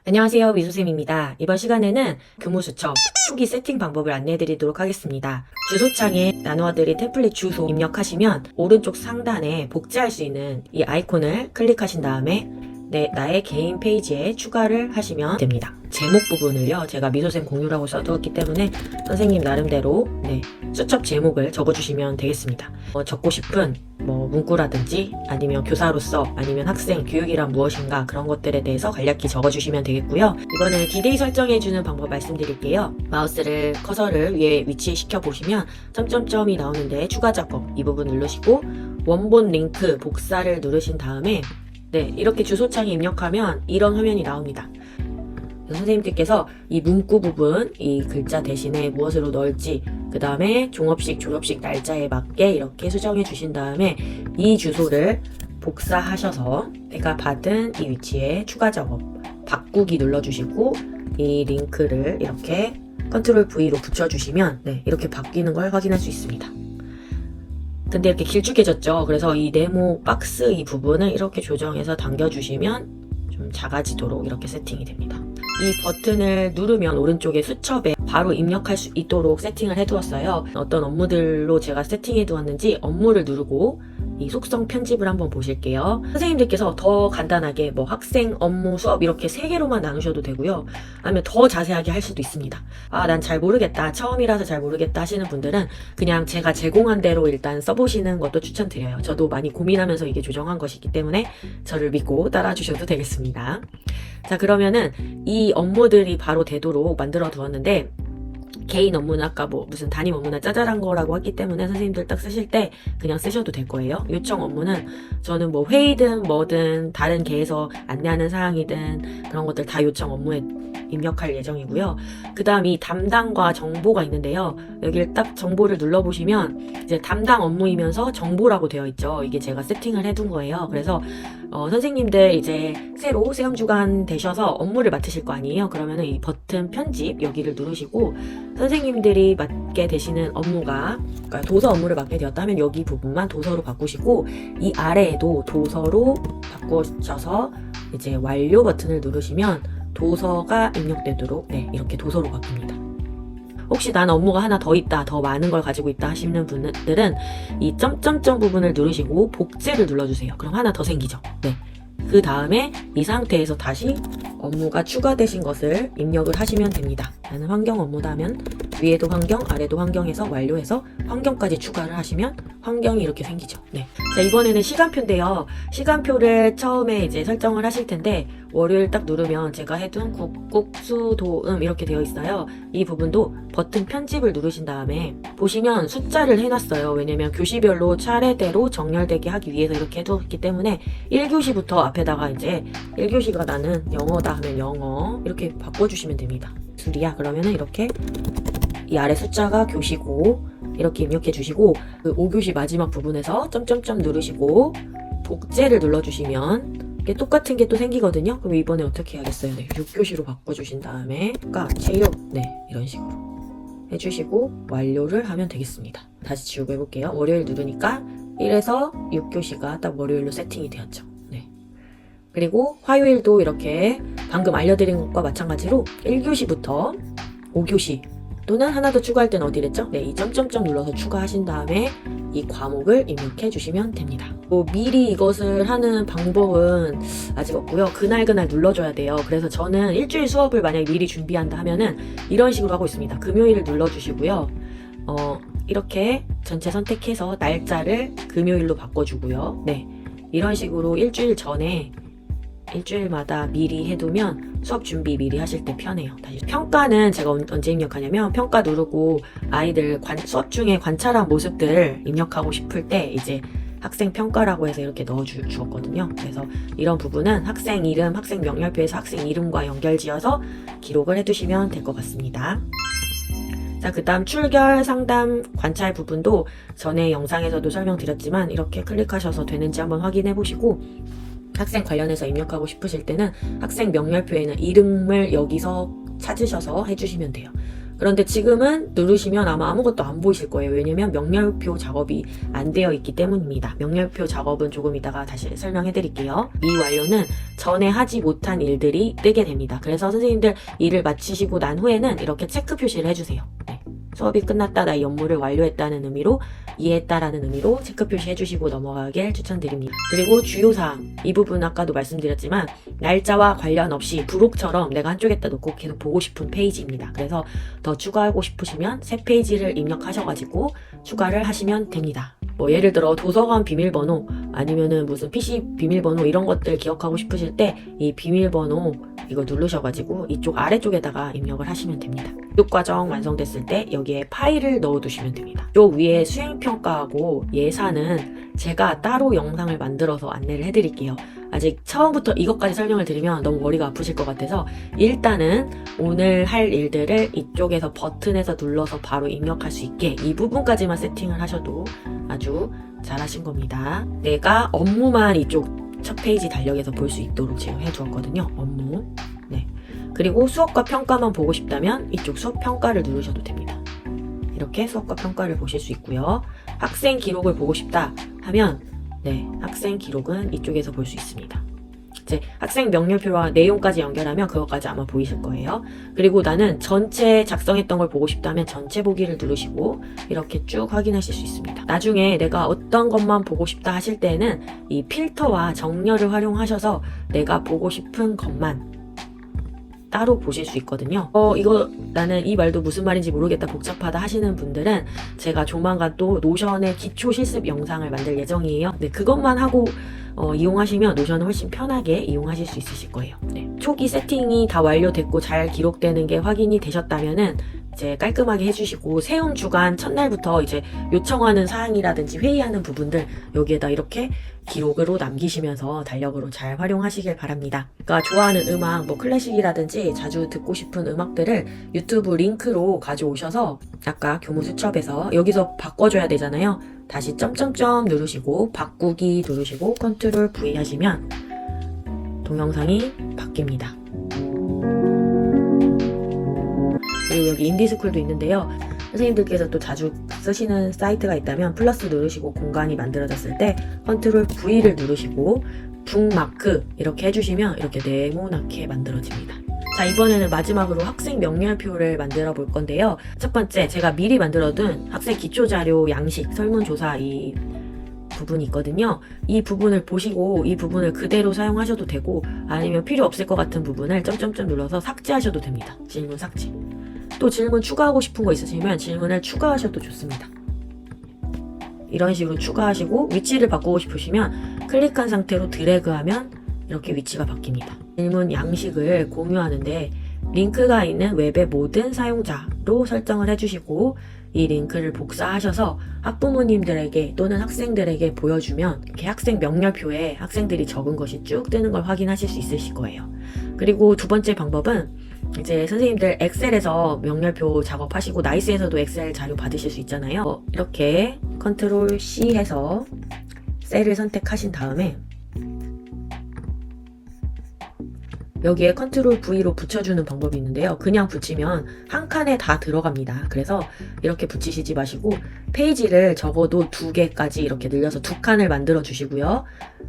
안녕하세요, 미소쌤입니다. 이번 시간에는 교무수첩 후기 세팅 방법을 안내해드리도록 하겠습니다. 주소창에 나누어드린 템플릿 주소 입력하시면 오른쪽 상단에 복제할 수 있는 이 아이콘을 클릭하신 다음에 나의 개인 페이지에 추가를 하시면 됩니다. 제목 부분을요, 제가 미소쌤 공유라고 써두었기 때문에 선생님 나름대로 수첩 제목을 적어주시면 되겠습니다. 적고 싶은 문구라든지 아니면 교사로서 아니면 학생 교육이란 무엇인가 그런 것들에 대해서 간략히 적어주시면 되겠고요. 이번에는 디데이 설정해주는 방법 말씀드릴게요. 마우스를 커서를 위에 위치시켜 보시면 점점점이 나오는데 추가 작업 이 부분 누르시고 원본 링크 복사를 누르신 다음에 이렇게 주소창에 입력하면 이런 화면이 나옵니다. 선생님께서 이 문구 부분, 이 글자 대신에 무엇으로 넣을지, 그 다음에 종업식, 졸업식 날짜에 맞게 이렇게 수정해 주신 다음에 이 주소를 복사하셔서 내가 받은 이 위치에 추가 작업, 바꾸기 눌러주시고 이 링크를 이렇게 컨트롤 V로 붙여주시면 이렇게 바뀌는 걸 확인할 수 있습니다. 근데 이렇게 길쭉해졌죠. 그래서 이 네모 박스 이 부분을 이렇게 조정해서 당겨주시면 좀 작아지도록 이렇게 세팅이 됩니다. 이 버튼을 누르면 오른쪽에 수첩에 바로 입력할 수 있도록 세팅을 해두었어요. 어떤 업무들로 제가 세팅해두었는지 업무를 누르고 이 속성 편집을 한번 보실게요. 선생님들께서 더 간단하게 학생, 업무, 수업 이렇게 3개로만 나누셔도 되고요. 아니면 더 자세하게 할 수도 있습니다. 난 잘 모르겠다, 처음이라서 잘 모르겠다 하시는 분들은 그냥 제가 제공한 대로 일단 써보시는 것도 추천드려요. 저도 많이 고민하면서 이게 조정한 것이기 때문에 저를 믿고 따라 주셔도 되겠습니다. 자, 그러면은 이 업무들이 바로 되도록 만들어 두었는데 개인 업무는 아까 무슨 담임 업무나 짜잘한 거라고 했기 때문에 선생님들 딱 쓰실 때 그냥 쓰셔도 될 거예요. 요청 업무는 저는 회의든 뭐든 다른 계에서 안내하는 사항이든 그런 것들 다 요청 업무에 입력할 예정이고요. 그 다음 이 담당과 정보가 있는데요. 여기를 딱 정보를 눌러보시면 이제 담당 업무이면서 정보라고 되어 있죠. 이게 제가 세팅을 해둔 거예요. 그래서 선생님들 이제 새로 세움주간 되셔서 업무를 맡으실 거 아니에요. 그러면은 이 버튼 편집 여기를 누르시고 선생님들이 맡게 되시는 업무가 그러니까 도서 업무를 맡게 되었다면 여기 부분만 도서로 바꾸시고 이 아래에도 도서로 바꾸셔서 이제 완료 버튼을 누르시면 도서가 입력되도록 이렇게 도서로 바뀝니다. 혹시 난 업무가 하나 더 있다, 더 많은 걸 가지고 있다 하시는 분들은 이 점점점 부분을 누르시고 복제를 눌러주세요. 그럼 하나 더 생기죠. 그 다음에 이 상태에서 다시 업무가 추가되신 것을 입력을 하시면 됩니다. 나는 환경 업무다 하면 위에도 환경, 아래도 환경에서 완료해서 환경까지 추가를 하시면 환경이 이렇게 생기죠. 자, 이번에는 시간표인데요. 시간표를 처음에 이제 설정을 하실 텐데 월요일 딱 누르면 제가 해둔 국수도음 이렇게 되어 있어요. 이 부분도 버튼 편집을 누르신 다음에 보시면 숫자를 해놨어요. 왜냐면 교시별로 차례대로 정렬되게 하기 위해서 이렇게 해두었기 때문에 1교시부터 앞에다가 이제 1교시가 나는 영어다 하면 영어 이렇게 바꿔주시면 됩니다. 술이야 그러면은 이렇게 이 아래 숫자가 교시고 이렇게 입력해 주시고 그 5교시 마지막 부분에서 점점점 누르시고 복제를 눌러주시면 이게 똑같은 게 또 생기거든요. 그럼 이번에 어떻게 해야겠어요? 6교시로 바꿔주신 다음에 체육 이런 식으로 해주시고 완료를 하면 되겠습니다. 다시 지우고 해볼게요. 월요일 누르니까 1에서 6교시가 딱 월요일로 세팅이 되었죠. 그리고 화요일도 이렇게 방금 알려드린 것과 마찬가지로 1교시부터 5교시 또는 하나 더 추가할 때는 어디랬죠? 이 점점점 눌러서 추가하신 다음에 이 과목을 입력해 주시면 됩니다. 미리 이것을 하는 방법은 아직 없고요. 그날 눌러줘야 돼요. 그래서 저는 일주일 수업을 만약에 미리 준비한다 하면은 이런 식으로 하고 있습니다. 금요일을 눌러주시고요. 이렇게 전체 선택해서 날짜를 금요일로 바꿔주고요. 이런 식으로 일주일 전에 일주일마다 미리 해두면 수업 준비 미리 하실 때 편해요. 다시 평가는 제가 언제 입력하냐면 평가 누르고 아이들 수업 중에 관찰한 모습들 입력하고 싶을 때 이제 학생 평가라고 해서 이렇게 넣어주었거든요. 그래서 이런 부분은 학생 이름, 학생 명렬표에서 학생 이름과 연결지어서 기록을 해두시면 될 것 같습니다. 자, 그 다음 출결, 상담, 관찰 부분도 전에 영상에서도 설명드렸지만 이렇게 클릭하셔서 되는지 한번 확인해 보시고 학생 관련해서 입력하고 싶으실 때는 학생 명렬표에는 이름을 여기서 찾으셔서 해주시면 돼요. 그런데 지금은 누르시면 아마 아무것도 안 보이실 거예요. 왜냐면 명렬표 작업이 안 되어 있기 때문입니다. 명렬표 작업은 조금 이따가 다시 설명해 드릴게요. 이 완료는 전에 하지 못한 일들이 뜨게 됩니다. 그래서 선생님들 일을 마치시고 난 후에는 이렇게 체크 표시를 해주세요. 네. 수업이 끝났다, 나 이 업무를 완료했다는 의미로, 이해했다라는 의미로 체크 표시 해주시고 넘어가길 추천드립니다. 그리고 주요사항, 이 부분 아까도 말씀드렸지만 날짜와 관련 없이 부록처럼 내가 한쪽에다 놓고 계속 보고 싶은 페이지입니다. 그래서 더 추가하고 싶으시면 새 페이지를 입력하셔가지고 추가를 하시면 됩니다. 뭐 예를 들어 도서관 비밀번호 아니면은 무슨 PC 비밀번호 이런 것들 기억하고 싶으실 때 이 비밀번호 이거 누르셔가지고 이쪽 아래쪽에다가 입력을 하시면 됩니다. 교육 과정 완성됐을 때 여기에 파일을 넣어두시면 됩니다. 요 위에 수행평가하고 예산은 제가 따로 영상을 만들어서 안내를 해드릴게요. 아직 처음부터 이것까지 설명을 드리면 너무 머리가 아프실 것 같아서 일단은 오늘 할 일들을 이쪽에서 버튼에서 눌러서 바로 입력할 수 있게 이 부분까지만 세팅을 하셔도 아주 잘하신 겁니다. 내가 업무만 이쪽 첫 페이지 달력에서 볼 수 있도록 제가 해두었거든요. 업무. 네. 그리고 수업과 평가만 보고 싶다면 이쪽 수업 평가를 누르셔도 됩니다. 이렇게 수업과 평가를 보실 수 있고요. 학생 기록을 보고 싶다 하면 네, 학생 기록은 이쪽에서 볼 수 있습니다. 이제 학생 명렬표와 내용까지 연결하면 그것까지 아마 보이실 거예요. 그리고 나는 전체 작성했던 걸 보고 싶다면 전체 보기를 누르시고 이렇게 쭉 확인하실 수 있습니다. 나중에 내가 어떤 것만 보고 싶다 하실 때는 이 필터와 정렬을 활용하셔서 내가 보고 싶은 것만 따로 보실 수 있거든요. 이거 나는 이 말도 무슨 말인지 모르겠다, 복잡하다 하시는 분들은 제가 조만간 또 노션의 기초 실습 영상을 만들 예정이에요. 네, 그것만 하고 이용하시면 노션을 훨씬 편하게 이용하실 수 있으실 거예요. 네. 초기 세팅이 다 완료됐고 잘 기록되는 게 확인이 되셨다면은 이제 깔끔하게 해주시고 세움 주간 첫날부터 이제 요청하는 사항이라든지 회의하는 부분들 여기에다 이렇게 기록으로 남기시면서 달력으로 잘 활용하시길 바랍니다. 그러니까 좋아하는 음악, 뭐 클래식이라든지 자주 듣고 싶은 음악들을 유튜브 링크로 가져오셔서 아까 교무 수첩에서 여기서 바꿔줘야 되잖아요. 다시 점점점 누르시고 바꾸기 누르시고 컨트롤 V 하시면 동영상이 바뀝니다. 그리고 여기 인디스쿨도 있는데요. 선생님들께서 또 자주 쓰시는 사이트가 있다면 플러스 누르시고 공간이 만들어졌을 때 컨트롤 V를 누르시고 북마크 이렇게 해주시면 이렇게 네모나게 만들어집니다. 자, 이번에는 마지막으로 학생 명렬표를 만들어 볼 건데요. 첫 번째, 제가 미리 만들어둔 학생 기초자료 양식 설문조사 이 부분이 있거든요. 이 부분을 보시고 이 부분을 그대로 사용하셔도 되고 아니면 필요 없을 것 같은 부분을 점점점 눌러서 삭제하셔도 됩니다. 질문 삭제. 또 질문 추가하고 싶은 거 있으시면 질문을 추가하셔도 좋습니다. 이런 식으로 추가하시고 위치를 바꾸고 싶으시면 클릭한 상태로 드래그하면 이렇게 위치가 바뀝니다. 질문 양식을 공유하는데 링크가 있는 웹의 모든 사용자로 설정을 해주시고 이 링크를 복사하셔서 학부모님들에게 또는 학생들에게 보여주면 이렇게 학생 명렬표에 학생들이 적은 것이 쭉 뜨는 걸 확인하실 수 있으실 거예요. 그리고 두 번째 방법은 이제 선생님들 엑셀에서 명렬표 작업하시고 나이스에서도 엑셀 자료 받으실 수 있잖아요. 이렇게 컨트롤 C 해서 셀을 선택하신 다음에 여기에 컨트롤 V로 붙여주는 방법이 있는데요. 그냥 붙이면 한 칸에 다 들어갑니다. 그래서 이렇게 붙이시지 마시고 페이지를 적어도 2개까지 이렇게 늘려서 2칸을 만들어 주시고요.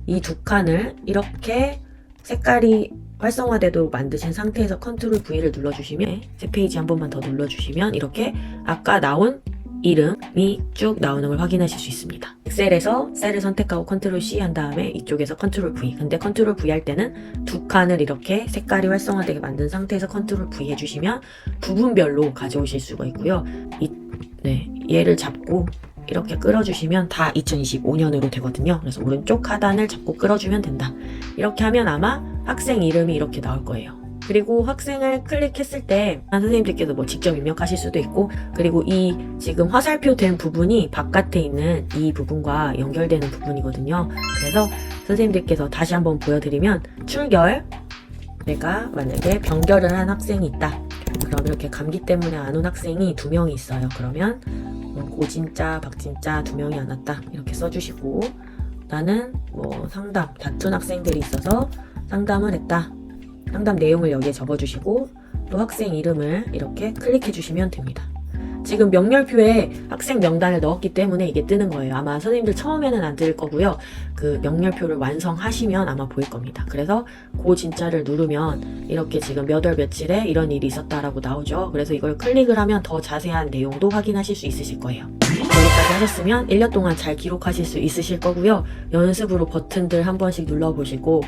이 2칸을 이렇게 색깔이 활성화되도록 만드신 상태에서 컨트롤 V를 눌러주시면 새 페이지 한 번만 더 눌러주시면 이렇게 아까 나온 이름이 쭉 나오는 걸 확인하실 수 있습니다. 엑셀에서 셀을 선택하고 컨트롤 C 한 다음에 이쪽에서 컨트롤 V. 근데 컨트롤 V 할 때는 2칸을 이렇게 색깔이 활성화되게 만든 상태에서 컨트롤 V 해주시면 부분별로 가져오실 수가 있고요. 얘를 잡고 이렇게 끌어주시면 다 2025년으로 되거든요. 그래서 오른쪽 하단을 잡고 끌어주면 된다. 이렇게 하면 아마 학생 이름이 이렇게 나올 거예요. 그리고 학생을 클릭했을 때 선생님들께서 뭐 직접 입력하실 수도 있고, 그리고 이 지금 화살표 된 부분이 바깥에 있는 이 부분과 연결되는 부분이거든요. 그래서 선생님들께서 다시 한번 보여드리면 출결, 내가 만약에 변결을 한 학생이 있다. 그럼 이렇게 감기 때문에 안 온 학생이 2명이 있어요. 그러면 고진자, 박진자 2명이 안 왔다. 이렇게 써주시고, 나는 뭐 다툰 학생들이 있어서 상담을 했다. 상담 내용을 여기에 적어주시고 또 학생 이름을 이렇게 클릭해 주시면 됩니다. 지금 명렬표에 학생 명단을 넣었기 때문에 이게 뜨는 거예요. 아마 선생님들 처음에는 안 뜰 거고요. 그 명렬표를 완성하시면 아마 보일 겁니다. 그래서 고 진짜를 누르면 이렇게 지금 몇 월 며칠에 이런 일이 있었다라고 나오죠. 그래서 이걸 클릭을 하면 더 자세한 내용도 확인하실 수 있으실 거예요. 여기까지 하셨으면 1년 동안 잘 기록하실 수 있으실 거고요. 연습으로 버튼들 한 번씩 눌러보시고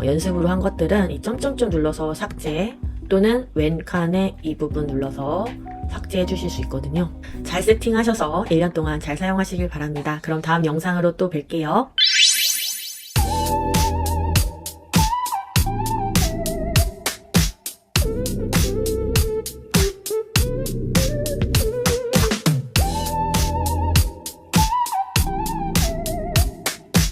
연습으로 한 것들은 이 점점점 눌러서 삭제 또는 왼칸에 이 부분 눌러서 삭제해 주실 수 있거든요. 잘 세팅하셔서 1년 동안 잘 사용하시길 바랍니다. 그럼 다음 영상으로 또 뵐게요.